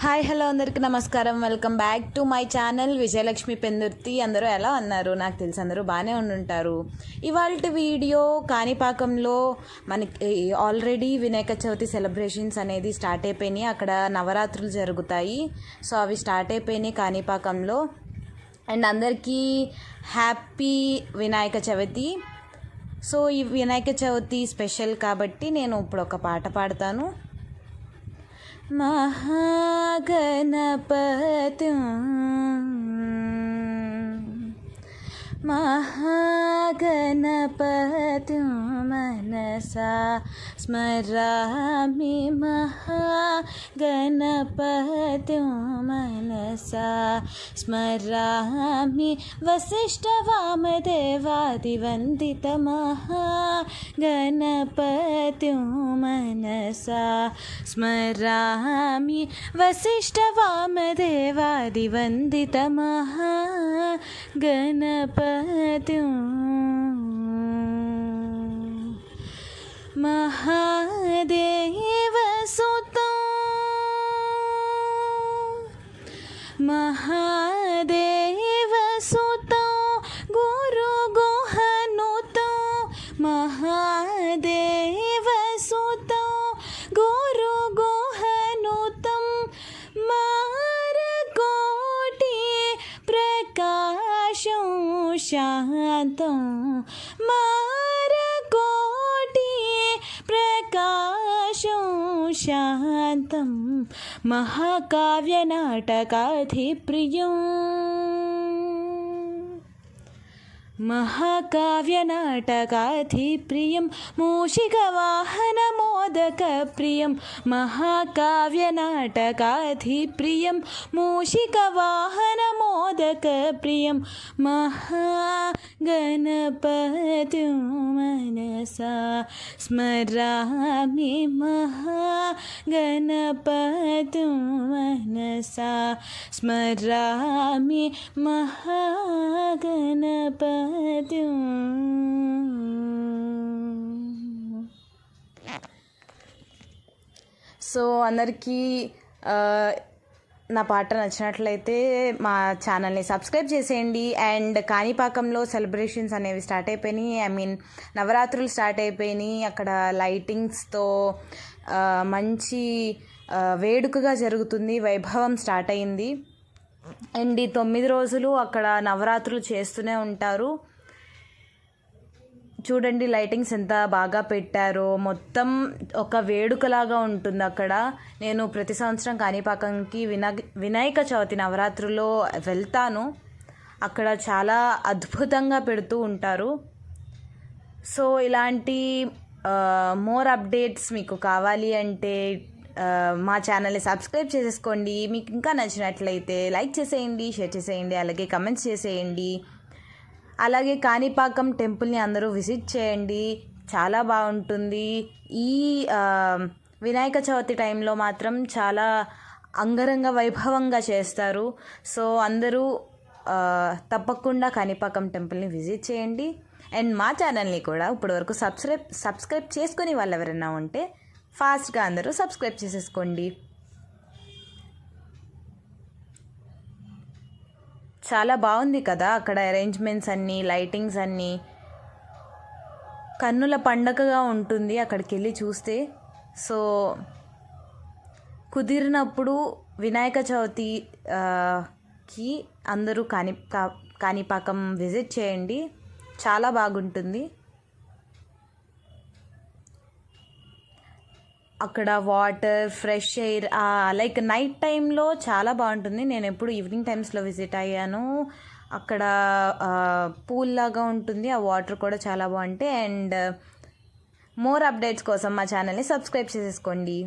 Hi hello అందరికీ నమస్కారం. Welcome back to my channel Vijayalakshmi Pendurthi. అందరూ ఎలా ఉన్నారు? నాకు తెలిసి అందరూ బాగానే ఉండుంటారు. ఇవాళ వీడియో కాణిపాకంలో మనకి ఆల్రెడీ వినాయక చవితి సెలబ్రేషన్స్ అనేది స్టార్ట్ అయిపోయినాయి. అక్కడ నవరాత్రులు జరుగుతాయి. సో అవి స్టార్ట్ అయిపోయినాయి కాణిపాకంలో. అండ్ అందరికీ హ్యాపీ వినాయక చవితి. సో ఈ వినాయక చవితి స్పెషల్ కాబట్టి నేను ఇప్పుడు ఒక పాట పాడతాను. महागणपतिं मनसा स्मरामि महागणपतिं मनसा स्मरामि वसिष्ठवामदेवादिवन्दितमहागणपतिं मनसा स्मरामि वसिष्ठवामदेवादिवन्दितमहागणपतिं महादेवसुतं गुरुगुहनुतं महादेवसुतं गुरुगुहनुतं मारकोटि प्रकाशं शान्तं शान्तं महाकाव्यनाटकाधिप्रियं मूषिकवाहनमोदकप्रियं महाकाव्यनाटकाधिप्रियं मूषिकवाहनमोदकप्रियं महागणपतिं मनसा स्मरामि महागणपतिं मनसा स्मरामि महागणपतिं. సో అందరికీ నా పాట నచ్చినట్లయితే మా ఛానల్ని సబ్స్క్రైబ్ చేసేయండి. అండ్ కాణిపాకంలో సెలబ్రేషన్స్ అనేవి స్టార్ట్ అయిపోయినాయి. నవరాత్రులు స్టార్ట్ అయిపోయినాయి. అక్కడ లైటింగ్స్తో మంచి వేడుకగా జరుగుతుంది. వైభవం స్టార్ట్ అయింది. అండ్ ఈ 9 రోజులు అక్కడ నవరాత్రులు చేస్తూనే ఉంటారు. చూడండి లైటింగ్స్ ఎంత బాగా పెట్టారో. మొత్తం ఒక వేడుకలాగా ఉంటుంది అక్కడ. నేను ప్రతి సంవత్సరం కాణిపాకంకి వినాయక చవితి నవరాత్రుల్లో వెళ్తాను. అక్కడ చాలా అద్భుతంగా పెడుతూ ఉంటారు. సో ఇలాంటి మోర్ అప్డేట్స్ మీకు కావాలి అంటే మా ఛానల్ని సబ్స్క్రైబ్ చేసేసుకోండి. మీకు ఇంకా నచ్చినట్లయితే లైక్ చేసేయండి, షేర్ చేసేయండి, అలాగే కమెంట్స్ చేసేయండి. అలాగే కాణిపాకం టెంపుల్ని అందరూ విజిట్ చేయండి, చాలా బాగుంటుంది. ఈ వినాయక చవితి టైంలో మాత్రం చాలా అంగరంగ వైభవంగా చేస్తారు. సో అందరూ తప్పకుండా కాణిపాకం టెంపుల్ని విజిట్ చేయండి. అండ్ మా ఛానల్ని కూడా ఇప్పటివరకు సబ్స్క్రైబ్ చేసుకొని వాళ్ళు ఎవరైనా ఉంటే ఫాస్ట్గా అందరూ సబ్స్క్రైబ్ చేసేసుకోండి. చాలా బాగుంది కదా అక్కడ అరేంజ్మెంట్స్ అన్నీ, లైటింగ్స్ అన్నీ. కన్నుల పండగగా ఉంటుంది అక్కడికి వెళ్ళి చూస్తే. సో కుదిరినప్పుడు వినాయక చవితికి అందరూ కాణిపాకం విజిట్ చేయండి, చాలా బాగుంటుంది. అక్కడ water, fresh air, like night టైంలో చాలా బాగుంటుంది. నేను ఎప్పుడు ఈవినింగ్ టైమ్స్లో విజిట్ అయ్యాను. అక్కడ పూల్ లాగా ఉంటుంది, ఆ వాటర్ కూడా చాలా బాగుంటాయి. అండ్ మోర్ అప్డేట్స్ కోసం మా ఛానల్ని సబ్స్క్రైబ్ చేసేసుకోండి.